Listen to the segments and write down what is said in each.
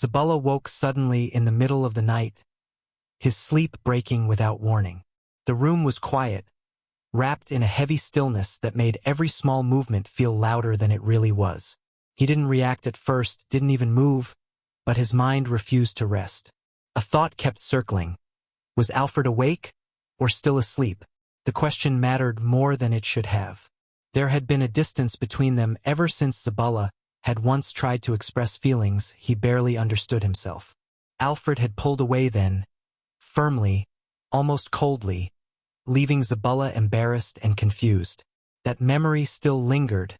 Zabala woke suddenly in the middle of the night, his sleep breaking without warning. The room was quiet, wrapped in a heavy stillness that made every small movement feel louder than it really was. He didn't react at first, didn't even move, but his mind refused to rest. A thought kept circling. Was Alfred awake or still asleep? The question mattered more than it should have. There had been a distance between them ever since Zabala had once tried to express feelings he barely understood himself. Alfred had pulled away then, firmly, almost coldly, leaving Zabala embarrassed and confused. That memory still lingered,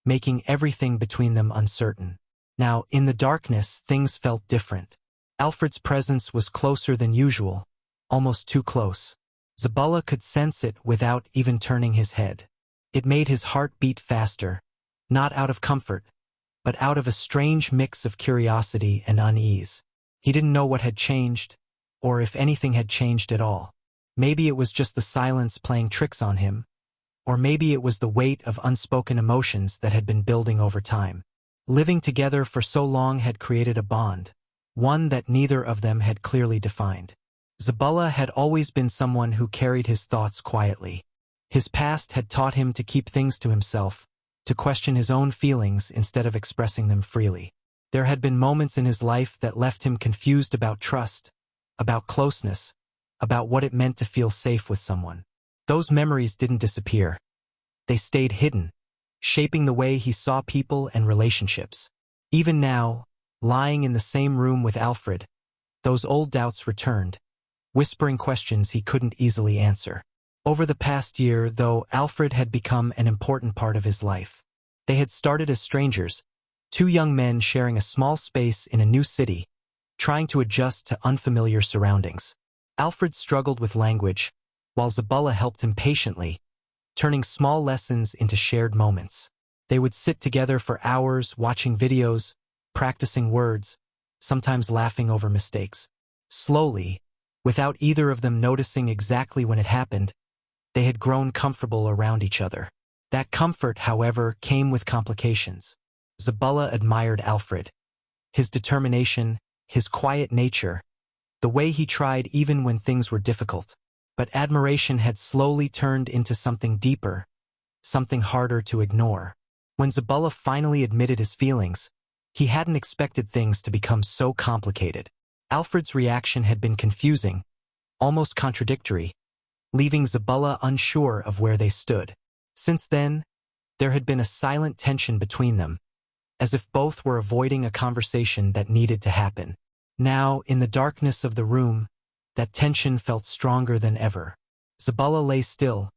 making everything between them uncertain. Now, in the darkness, things felt different. Alfred's presence was closer than usual, almost too close. Zabala could sense it without even turning his head. It made his heart beat faster, not out of comfort, but out of a strange mix of curiosity and unease. He didn't know what had changed, or if anything had changed at all. Maybe it was just the silence playing tricks on him, or maybe it was the weight of unspoken emotions that had been building over time. Living together for so long had created a bond, one that neither of them had clearly defined. Zabala had always been someone who carried his thoughts quietly. His past had taught him to keep things to himself, to question his own feelings instead of expressing them freely. There had been moments in his life that left him confused about trust, about closeness, about what it meant to feel safe with someone. Those memories didn't disappear. They stayed hidden, shaping the way he saw people and relationships. Even now, lying in the same room with Alfred, those old doubts returned, whispering questions he couldn't easily answer. Over the past year, though, Alfred had become an important part of his life. They had started as strangers, two young men sharing a small space in a new city, trying to adjust to unfamiliar surroundings. Alfred struggled with language, while Zabala helped him patiently, turning small lessons into shared moments. They would sit together for hours, watching videos, practicing words, sometimes laughing over mistakes. Slowly, without either of them noticing exactly when it happened, they had grown comfortable around each other. That comfort, however, came with complications. Zabala admired Alfred. His determination, his quiet nature, the way he tried even when things were difficult. But admiration had slowly turned into something deeper, something harder to ignore. When Zabala finally admitted his feelings, he hadn't expected things to become so complicated. Alfred's reaction had been confusing, almost contradictory, leaving Zabala unsure of where they stood. Since then, there had been a silent tension between them, as if both were avoiding a conversation that needed to happen. Now, in the darkness of the room, that tension felt stronger than ever. Zabala lay still,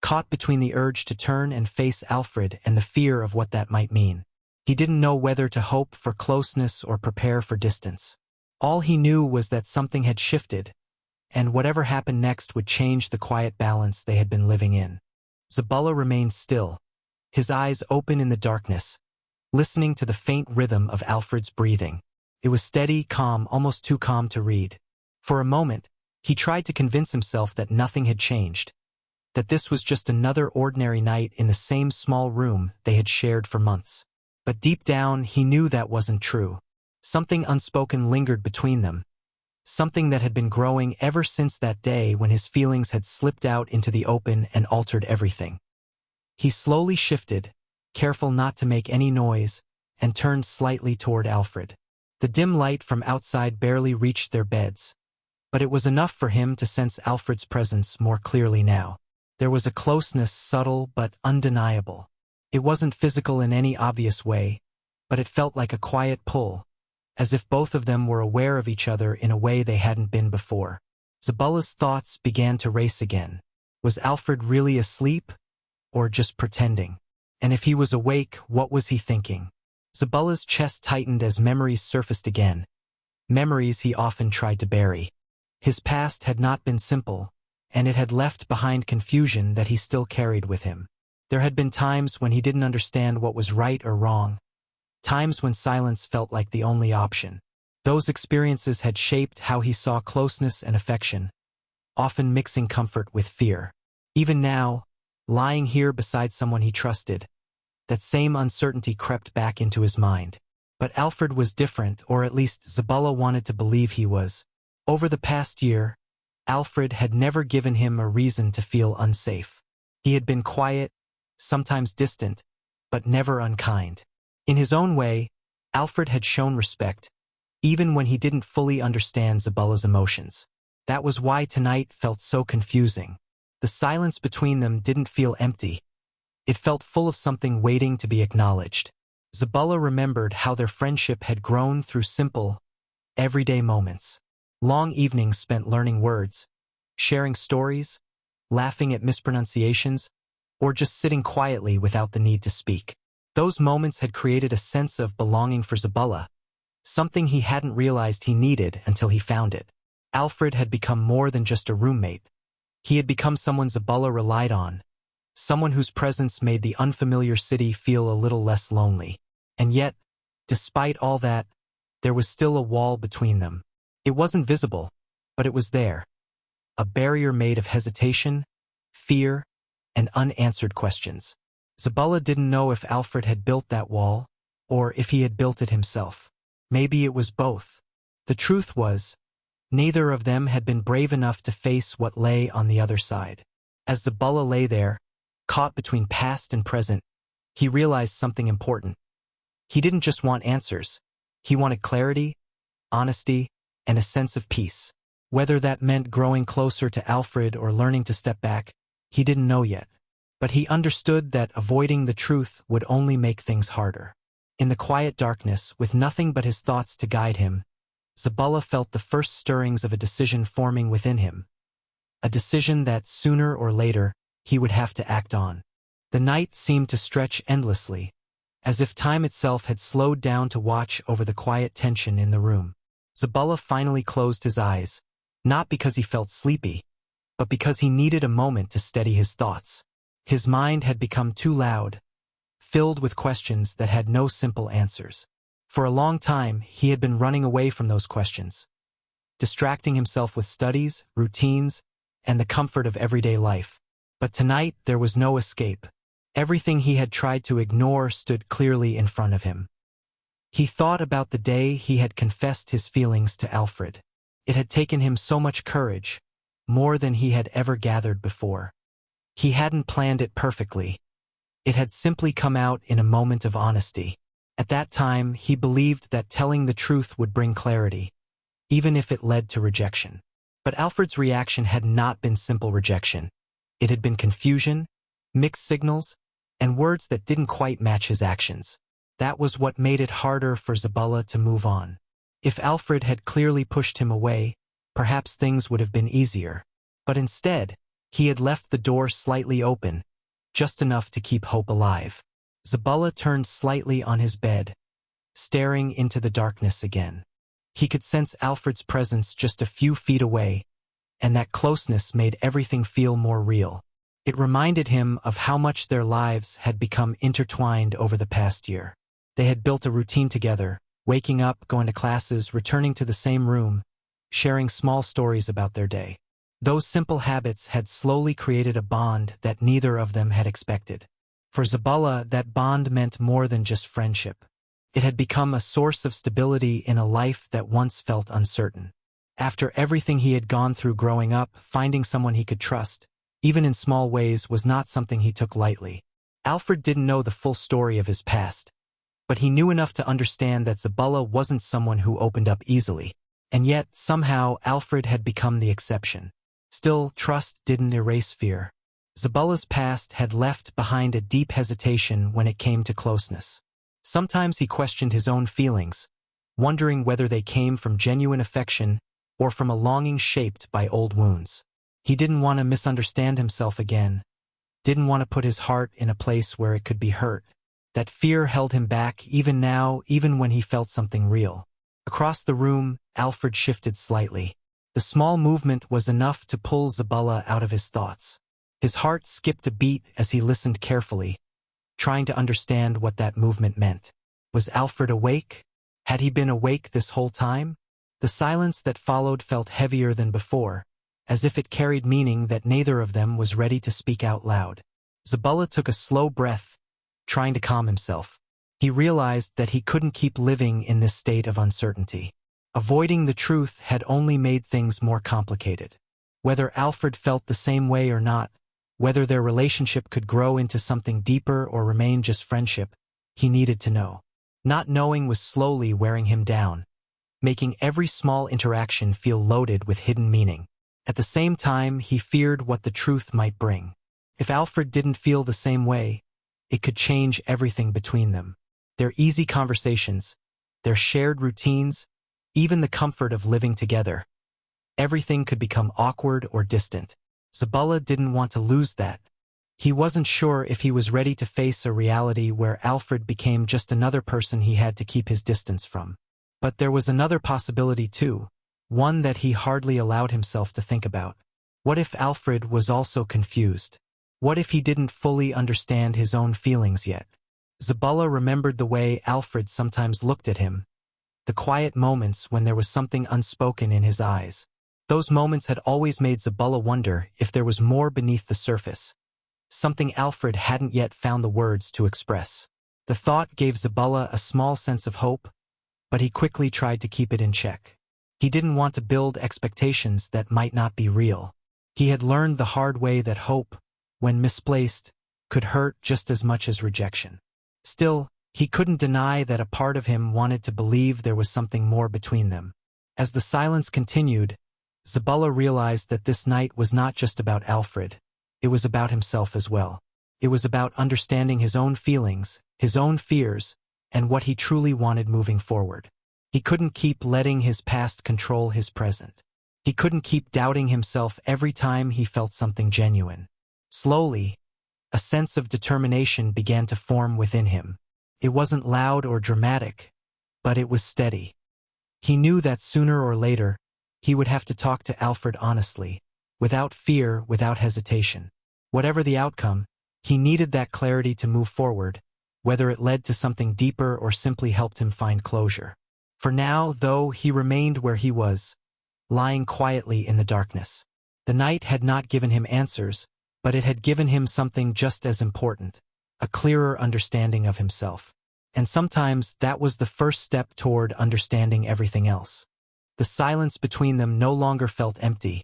caught between the urge to turn and face Alfred and the fear of what that might mean. He didn't know whether to hope for closeness or prepare for distance. All he knew was that something had shifted, and whatever happened next would change the quiet balance they had been living in. Zabala remained still, his eyes open in the darkness, listening to the faint rhythm of Alfred's breathing. It was steady, calm, almost too calm to read. For a moment, he tried to convince himself that nothing had changed, that this was just another ordinary night in the same small room they had shared for months. But deep down, he knew that wasn't true. Something unspoken lingered between them, something that had been growing ever since that day when his feelings had slipped out into the open and altered everything. He slowly shifted, careful not to make any noise, and turned slightly toward Alfred. The dim light from outside barely reached their beds, but it was enough for him to sense Alfred's presence more clearly now. There was a closeness subtle but undeniable. It wasn't physical in any obvious way, but it felt like a quiet pull, as if both of them were aware of each other in a way they hadn't been before. Zabala's thoughts began to race again. Was Alfred really asleep, or just pretending? And if he was awake, what was he thinking? Zabala's chest tightened as memories surfaced again, memories he often tried to bury. His past had not been simple, and it had left behind confusion that he still carried with him. There had been times when he didn't understand what was right or wrong, times when silence felt like the only option. Those experiences had shaped how he saw closeness and affection, often mixing comfort with fear. Even now, lying here beside someone he trusted, that same uncertainty crept back into his mind. But Alfred was different, or at least Zabala wanted to believe he was. Over the past year, Alfred had never given him a reason to feel unsafe. He had been quiet, sometimes distant, but never unkind. In his own way, Alfred had shown respect, even when he didn't fully understand Zabala's emotions. That was why tonight felt so confusing. The silence between them didn't feel empty. It felt full of something waiting to be acknowledged. Zabala remembered how their friendship had grown through simple, everyday moments. Long evenings spent learning words, sharing stories, laughing at mispronunciations, or just sitting quietly without the need to speak. Those moments had created a sense of belonging for Zabala, something he hadn't realized he needed until he found it. Alfred had become more than just a roommate. He had become someone Zabala relied on, someone whose presence made the unfamiliar city feel a little less lonely. And yet, despite all that, there was still a wall between them. It wasn't visible, but it was there. A barrier made of hesitation, fear, and unanswered questions. Zabala didn't know if Alfred had built that wall, or if he had built it himself. Maybe it was both. The truth was, neither of them had been brave enough to face what lay on the other side. As Zabala lay there, caught between past and present, he realized something important. He didn't just want answers. He wanted clarity, honesty, and a sense of peace. Whether that meant growing closer to Alfred or learning to step back, he didn't know yet. But he understood that avoiding the truth would only make things harder. In the quiet darkness, with nothing but his thoughts to guide him, Zabala felt the first stirrings of a decision forming within him. A decision that, sooner or later, he would have to act on. The night seemed to stretch endlessly, as if time itself had slowed down to watch over the quiet tension in the room. Zabala finally closed his eyes, not because he felt sleepy, but because he needed a moment to steady his thoughts. His mind had become too loud, filled with questions that had no simple answers. For a long time, he had been running away from those questions, distracting himself with studies, routines, and the comfort of everyday life. But tonight, there was no escape. Everything he had tried to ignore stood clearly in front of him. He thought about the day he had confessed his feelings to Alfred. It had taken him so much courage, more than he had ever gathered before. He hadn't planned it perfectly. It had simply come out in a moment of honesty. At that time, he believed that telling the truth would bring clarity, even if it led to rejection. But Alfred's reaction had not been simple rejection. It had been confusion, mixed signals, and words that didn't quite match his actions. That was what made it harder for Zabala to move on. If Alfred had clearly pushed him away, perhaps things would have been easier. But instead, he had left the door slightly open, just enough to keep hope alive. Zabala turned slightly on his bed, staring into the darkness again. He could sense Alfred's presence just a few feet away, and that closeness made everything feel more real. It reminded him of how much their lives had become intertwined over the past year. They had built a routine together, waking up, going to classes, returning to the same room, sharing small stories about their day. Those simple habits had slowly created a bond that neither of them had expected. For Zabala, that bond meant more than just friendship. It had become a source of stability in a life that once felt uncertain. After everything he had gone through growing up, finding someone he could trust, even in small ways, was not something he took lightly. Alfred didn't know the full story of his past, but he knew enough to understand that Zabala wasn't someone who opened up easily. And yet, somehow, Alfred had become the exception. Still, trust didn't erase fear. Zabala's past had left behind a deep hesitation when it came to closeness. Sometimes he questioned his own feelings, wondering whether they came from genuine affection or from a longing shaped by old wounds. He didn't want to misunderstand himself again, didn't want to put his heart in a place where it could be hurt. That fear held him back even now, even when he felt something real. Across the room, Alfred shifted slightly. The small movement was enough to pull Zabala out of his thoughts. His heart skipped a beat as he listened carefully, trying to understand what that movement meant. Was Alfred awake? Had he been awake this whole time? The silence that followed felt heavier than before, as if it carried meaning that neither of them was ready to speak out loud. Zabala took a slow breath, trying to calm himself. He realized that he couldn't keep living in this state of uncertainty. Avoiding the truth had only made things more complicated. Whether Alfred felt the same way or not, whether their relationship could grow into something deeper or remain just friendship, he needed to know. Not knowing was slowly wearing him down, making every small interaction feel loaded with hidden meaning. At the same time, he feared what the truth might bring. If Alfred didn't feel the same way, it could change everything between them. Their easy conversations, their shared routines, even the comfort of living together. Everything could become awkward or distant. Zabala didn't want to lose that. He wasn't sure if he was ready to face a reality where Alfred became just another person he had to keep his distance from. But there was another possibility too, one that he hardly allowed himself to think about. What if Alfred was also confused? What if he didn't fully understand his own feelings yet? Zabala remembered the way Alfred sometimes looked at him, the quiet moments when there was something unspoken in his eyes. Those moments had always made Zabala wonder if there was more beneath the surface, something Alfred hadn't yet found the words to express. The thought gave Zabala a small sense of hope, but he quickly tried to keep it in check. He didn't want to build expectations that might not be real. He had learned the hard way that hope, when misplaced, could hurt just as much as rejection. Still, he couldn't deny that a part of him wanted to believe there was something more between them. As the silence continued, Zabala realized that this night was not just about Alfred. It was about himself as well. It was about understanding his own feelings, his own fears, and what he truly wanted moving forward. He couldn't keep letting his past control his present. He couldn't keep doubting himself every time he felt something genuine. Slowly, a sense of determination began to form within him. It wasn't loud or dramatic, but it was steady. He knew that sooner or later, he would have to talk to Alfred honestly, without fear, without hesitation. Whatever the outcome, he needed that clarity to move forward, whether it led to something deeper or simply helped him find closure. For now, though, he remained where he was, lying quietly in the darkness. The night had not given him answers, but it had given him something just as important, a clearer understanding of himself. And sometimes that was the first step toward understanding everything else. The silence between them no longer felt empty.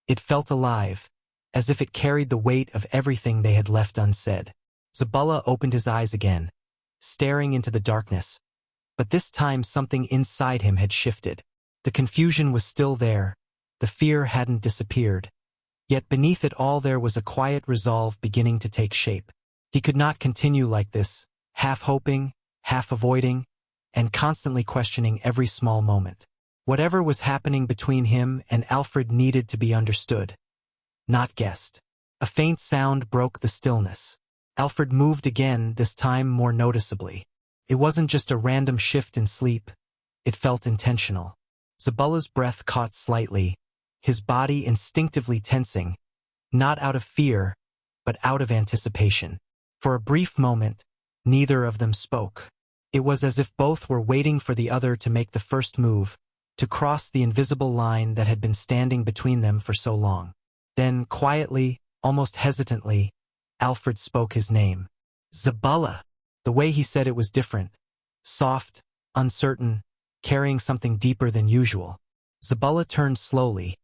It felt alive, as if it carried the weight of everything they had left unsaid. Zabala opened his eyes again, staring into the darkness. But this time something inside him had shifted. The confusion was still there. The fear hadn't disappeared. Yet beneath it all there was a quiet resolve beginning to take shape. He could not continue like this, half hoping, half avoiding, and constantly questioning every small moment. Whatever was happening between him and Alfred needed to be understood, not guessed. A faint sound broke the stillness. Alfred moved again, this time more noticeably. It wasn't just a random shift in sleep. It felt intentional. Zabala's breath caught slightly, his body instinctively tensing, not out of fear, but out of anticipation. For a brief moment, neither of them spoke. It was as if both were waiting for the other to make the first move, to cross the invisible line that had been standing between them for so long. Then, quietly, almost hesitantly, Alfred spoke his name. Zabala! The way he said it was different. Soft, uncertain, carrying something deeper than usual. Zabala turned slowly,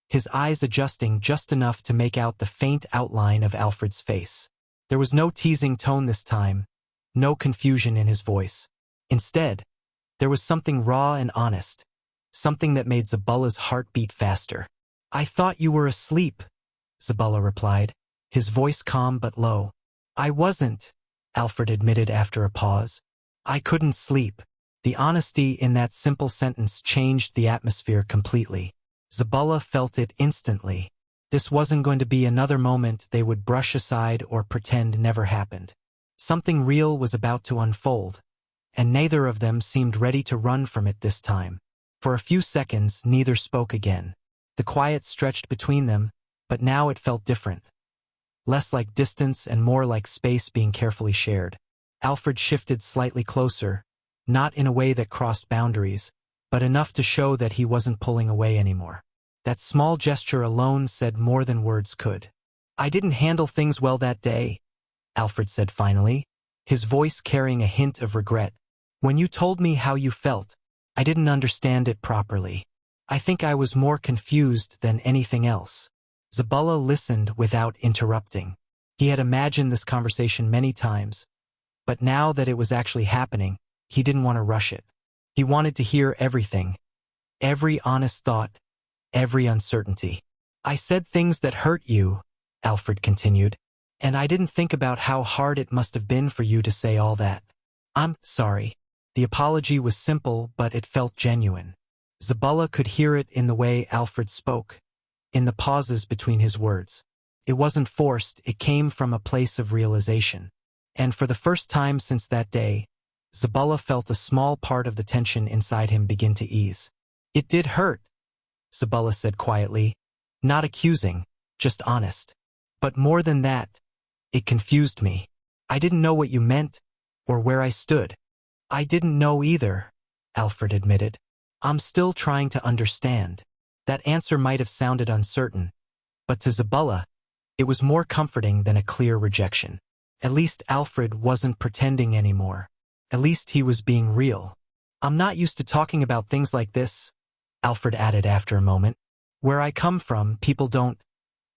his eyes adjusting just enough to make out the faint outline of Alfred's face. There was no teasing tone this time, no confusion in his voice. Instead, there was something raw and honest, something that made Zabala's heart beat faster. "I thought you were asleep," Zabala replied, his voice calm but low. "I wasn't," Alfred admitted after a pause. "I couldn't sleep." The honesty in that simple sentence changed the atmosphere completely. Zabala felt it instantly. This wasn't going to be another moment they would brush aside or pretend never happened. Something real was about to unfold, and neither of them seemed ready to run from it this time. For a few seconds, neither spoke again. The quiet stretched between them, but now it felt different. Less like distance and more like space being carefully shared. Alfred shifted slightly closer, not in a way that crossed boundaries, but enough to show that he wasn't pulling away anymore. That small gesture alone said more than words could. "I didn't handle things well that day," Alfred said finally, his voice carrying a hint of regret. "When you told me how you felt, I didn't understand it properly. I think I was more confused than anything else." Zabala listened without interrupting. He had imagined this conversation many times, but now that it was actually happening, he didn't want to rush it. He wanted to hear everything, every honest thought, every uncertainty. "I said things that hurt you," Alfred continued, "and I didn't think about how hard it must have been for you to say all that. I'm sorry." The apology was simple, but it felt genuine. Zabala could hear it in the way Alfred spoke, in the pauses between his words. It wasn't forced, it came from a place of realization. And for the first time since that day, Zabala felt a small part of the tension inside him begin to ease. "It did hurt," Zabala said quietly, not accusing, just honest. "But more than that, it confused me. I didn't know what you meant, or where I stood." "I didn't know either," Alfred admitted. "I'm still trying to understand." That answer might have sounded uncertain, but to Zabala, it was more comforting than a clear rejection. At least Alfred wasn't pretending anymore. At least he was being real. "I'm not used to talking about things like this," Alfred added after a moment. "Where I come from, people don't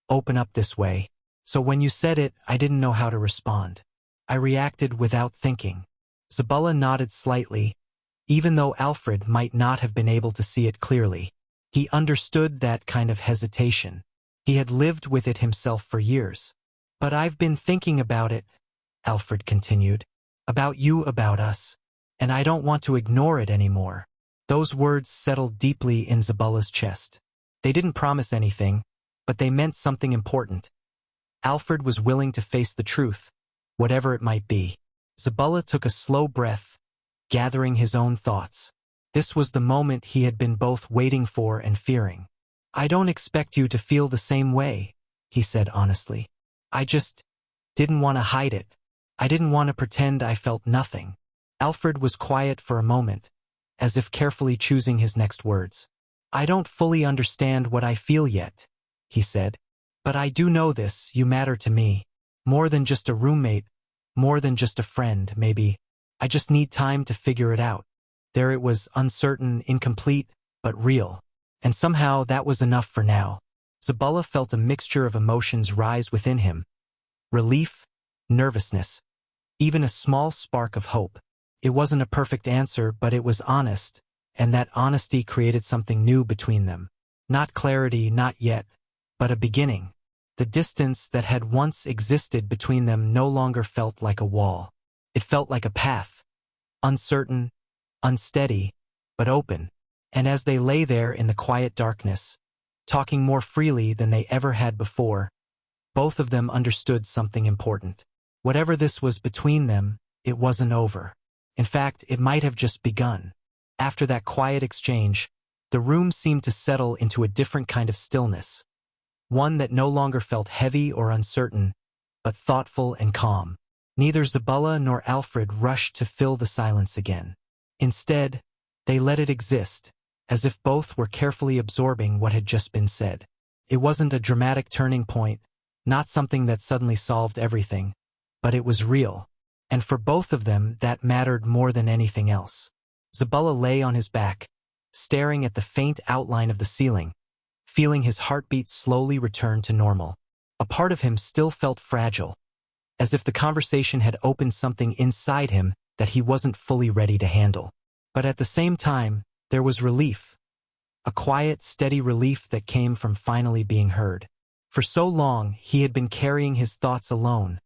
open up this way. So when you said it, I didn't know how to respond. I reacted without thinking." Zabala nodded slightly, even though Alfred might not have been able to see it clearly. He understood that kind of hesitation. He had lived with it himself for years. "But I've been thinking about it," Alfred continued. "About you, about us. And I don't want to ignore it anymore." Those words settled deeply in Zabala's chest. They didn't promise anything, but they meant something important. Alfred was willing to face the truth, whatever it might be. Zabala took a slow breath, gathering his own thoughts. This was the moment he had been both waiting for and fearing. "I don't expect you to feel the same way," he said honestly. "I just didn't want to hide it. I didn't want to pretend I felt nothing." Alfred was quiet for a moment, as if carefully choosing his next words. "I don't fully understand what I feel yet," he said. "But I do know this, you matter to me. More than just a roommate, more than just a friend, maybe. I just need time to figure it out." There it was, uncertain, incomplete, but real. And somehow that was enough for now. Zabala felt a mixture of emotions rise within him. Relief, nervousness, even a small spark of hope. It wasn't a perfect answer, but it was honest, and that honesty created something new between them. Not clarity, not yet, but a beginning. The distance that had once existed between them no longer felt like a wall. It felt like a path, uncertain, unsteady, but open. And as they lay there in the quiet darkness, talking more freely than they ever had before, both of them understood something important. Whatever this was between them, it wasn't over. In fact, it might have just begun. After that quiet exchange, the room seemed to settle into a different kind of stillness. One that no longer felt heavy or uncertain, but thoughtful and calm. Neither Zabala nor Alfred rushed to fill the silence again. Instead, they let it exist, as if both were carefully absorbing what had just been said. It wasn't a dramatic turning point, not something that suddenly solved everything, but it was real. And for both of them, that mattered more than anything else. Zabala lay on his back, staring at the faint outline of the ceiling, feeling his heartbeat slowly return to normal. A part of him still felt fragile, as if the conversation had opened something inside him that he wasn't fully ready to handle. But at the same time, there was relief. A quiet, steady relief that came from finally being heard. For so long, he had been carrying his thoughts alone,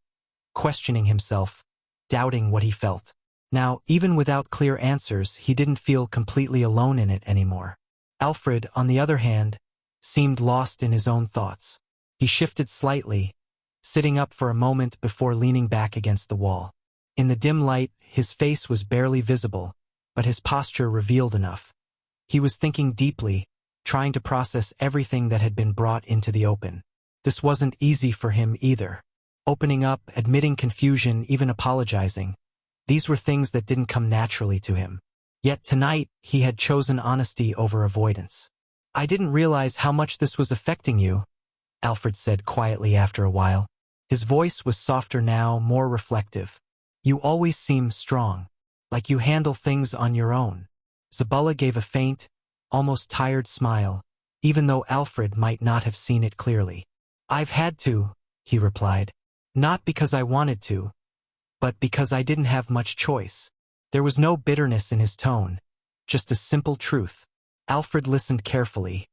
questioning himself, doubting what he felt. Now, even without clear answers, he didn't feel completely alone in it anymore. Alfred, on the other hand, seemed lost in his own thoughts. He shifted slightly, sitting up for a moment before leaning back against the wall. In the dim light, his face was barely visible, but his posture revealed enough. He was thinking deeply, trying to process everything that had been brought into the open. This wasn't easy for him either. Opening up, admitting confusion, even apologizing. These were things that didn't come naturally to him. Yet tonight, he had chosen honesty over avoidance. "I didn't realize how much this was affecting you," Alfred said quietly after a while. His voice was softer now, more reflective. You always seem strong, like you handle things on your own. Zabala gave a faint, almost tired smile, even though Alfred might not have seen it clearly. I've had to, he replied. Not because I wanted to, but because I didn't have much choice. There was no bitterness in his tone, just a simple truth. Alfred listened carefully,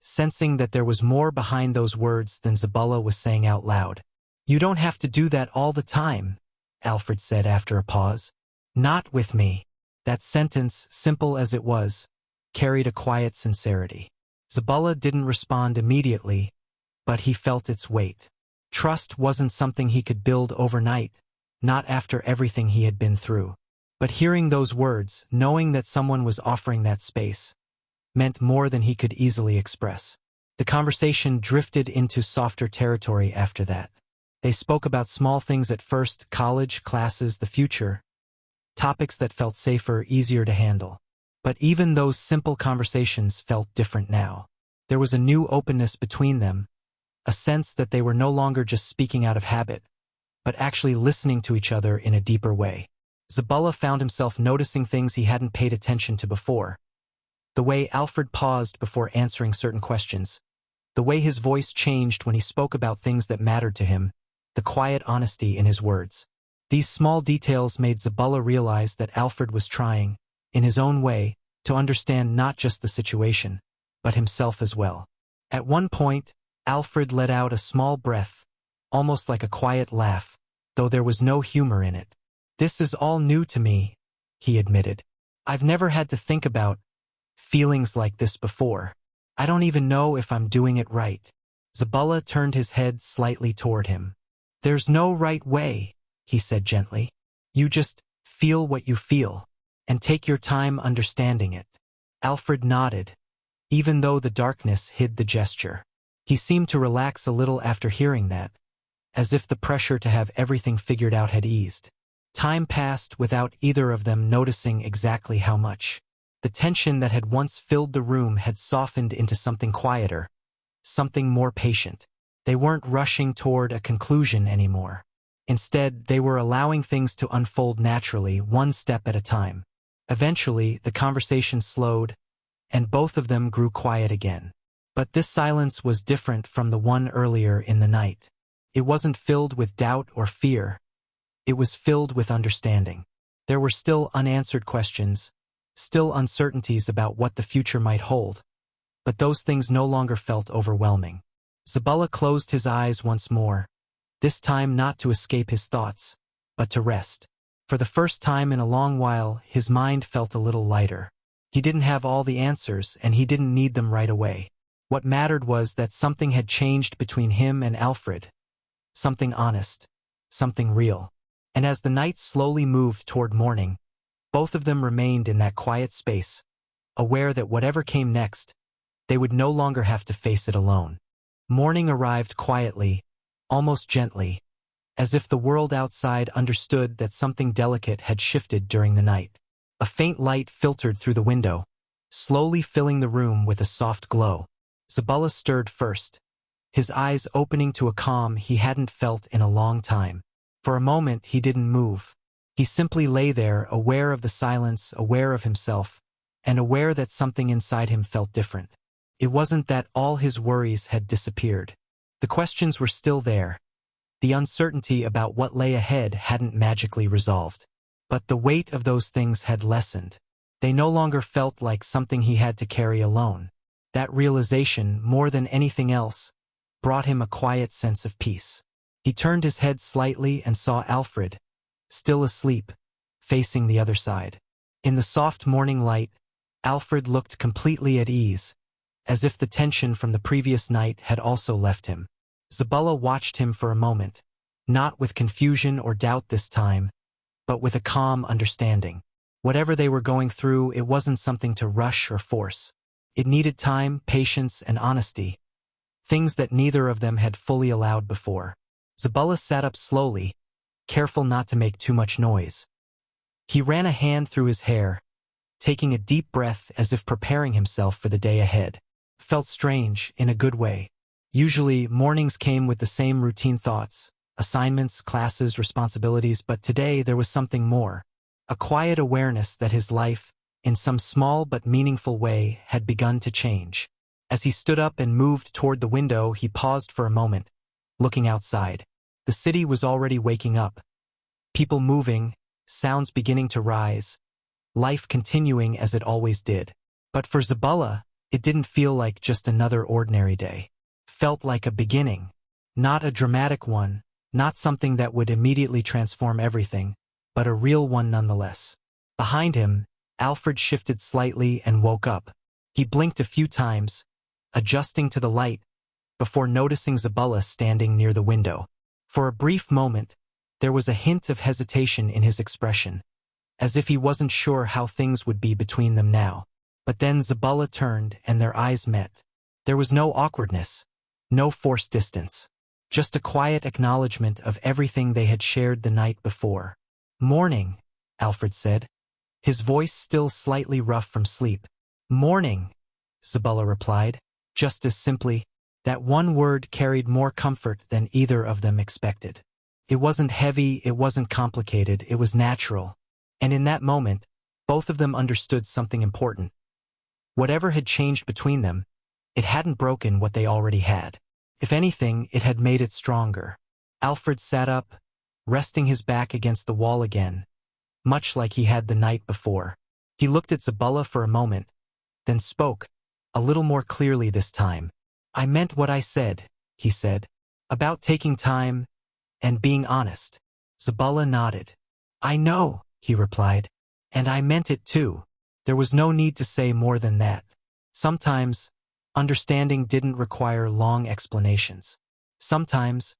sensing that there was more behind those words than Zabala was saying out loud. You don't have to do that all the time, Alfred said after a pause. Not with me. That sentence, simple as it was, carried a quiet sincerity. Zabala didn't respond immediately, but he felt its weight. Trust wasn't something he could build overnight, not after everything he had been through. But hearing those words, knowing that someone was offering that space, meant more than he could easily express. The conversation drifted into softer territory after that. They spoke about small things at first: college, classes, the future. Topics that felt safer, easier to handle. But even those simple conversations felt different now. There was a new openness between them, a sense that they were no longer just speaking out of habit, but actually listening to each other in a deeper way. Zabala found himself noticing things he hadn't paid attention to before. The way Alfred paused before answering certain questions, the way his voice changed when he spoke about things that mattered to him, the quiet honesty in his words. These small details made Zabala realize that Alfred was trying, in his own way, to understand not just the situation, but himself as well. At one point, Alfred let out a small breath, almost like a quiet laugh, though there was no humor in it. This is all new to me, he admitted. I've never had to think about feelings like this before. I don't even know if I'm doing it right. Zabala turned his head slightly toward him. There's no right way, he said gently. You just feel what you feel, and take your time understanding it. Alfred nodded, even though the darkness hid the gesture. He seemed to relax a little after hearing that, as if the pressure to have everything figured out had eased. Time passed without either of them noticing exactly how much. The tension that had once filled the room had softened into something quieter, something more patient. They weren't rushing toward a conclusion anymore. Instead, they were allowing things to unfold naturally, one step at a time. Eventually, the conversation slowed, and both of them grew quiet again. But this silence was different from the one earlier in the night. It wasn't filled with doubt or fear. It was filled with understanding. There were still unanswered questions, still uncertainties about what the future might hold, but those things no longer felt overwhelming. Zabala closed his eyes once more, this time not to escape his thoughts, but to rest. For the first time in a long while, his mind felt a little lighter. He didn't have all the answers, and he didn't need them right away. What mattered was that something had changed between him and Alfred. Something honest, something real. And as the night slowly moved toward morning, both of them remained in that quiet space, aware that whatever came next, they would no longer have to face it alone. Morning arrived quietly, almost gently, as if the world outside understood that something delicate had shifted during the night. A faint light filtered through the window, slowly filling the room with a soft glow. Zabala stirred first, his eyes opening to a calm he hadn't felt in a long time. For a moment he didn't move. He simply lay there, aware of the silence, aware of himself, and aware that something inside him felt different. It wasn't that all his worries had disappeared. The questions were still there. The uncertainty about what lay ahead hadn't magically resolved. But the weight of those things had lessened. They no longer felt like something he had to carry alone. That realization, more than anything else, brought him a quiet sense of peace. He turned his head slightly and saw Alfred, still asleep, facing the other side. In the soft morning light, Alfred looked completely at ease, as if the tension from the previous night had also left him. Zabala watched him for a moment, not with confusion or doubt this time, but with a calm understanding. Whatever they were going through, it wasn't something to rush or force. It needed time, patience, and honesty, things that neither of them had fully allowed before. Zabala sat up slowly, careful not to make too much noise. He ran a hand through his hair, taking a deep breath as if preparing himself for the day ahead. Felt strange, in a good way. Usually, mornings came with the same routine thoughts, assignments, classes, responsibilities, but today there was something more. A quiet awareness that his life, in some small but meaningful way, had begun to change. As he stood up and moved toward the window, he paused for a moment, looking outside. The city was already waking up. People moving, sounds beginning to rise, life continuing as it always did. But for Zabala, it didn't feel like just another ordinary day. It felt like a beginning. Not a dramatic one, not something that would immediately transform everything, but a real one nonetheless. Behind him, Alfred shifted slightly and woke up. He blinked a few times, adjusting to the light, before noticing Zabala standing near the window. For a brief moment, there was a hint of hesitation in his expression, as if he wasn't sure how things would be between them now. But then Zabala turned and their eyes met. There was no awkwardness, no forced distance, just a quiet acknowledgement of everything they had shared the night before. "Morning," Alfred said, his voice still slightly rough from sleep. "Morning," Zabala replied, just as simply. That one word carried more comfort than either of them expected. It wasn't heavy, it wasn't complicated, it was natural. And in that moment, both of them understood something important. Whatever had changed between them, it hadn't broken what they already had. If anything, it had made it stronger. Alfred sat up, resting his back against the wall again, much like he had the night before. He looked at Zabala for a moment, then spoke, a little more clearly this time. "I meant what I said," he said, "about taking time and being honest." Zabala nodded. "I know," he replied, "and I meant it too." There was no need to say more than that. Sometimes, understanding didn't require long explanations. Sometimes,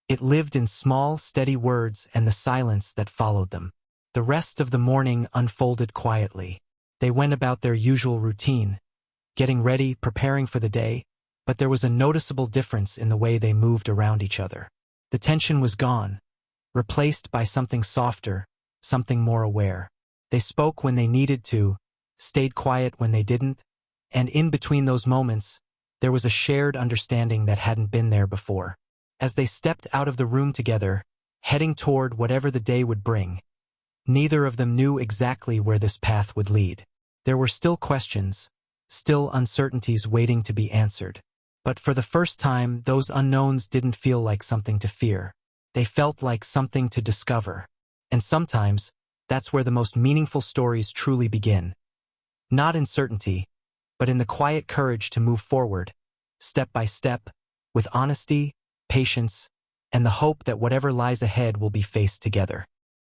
it lived in small, steady words and the silence that followed them. The rest of the morning unfolded quietly. They went about their usual routine, getting ready, preparing for the day, but there was a noticeable difference in the way they moved around each other. The tension was gone, replaced by something softer, something more aware. They spoke when they needed to, stayed quiet when they didn't, and in between those moments, there was a shared understanding that hadn't been there before. As they stepped out of the room together, heading toward whatever the day would bring, neither of them knew exactly where this path would lead. There were still questions, still uncertainties waiting to be answered. But for the first time, those unknowns didn't feel like something to fear. They felt like something to discover. And sometimes, that's where the most meaningful stories truly begin. Not in certainty, but in the quiet courage to move forward, step by step, with honesty, patience, and the hope that whatever lies ahead will be faced together.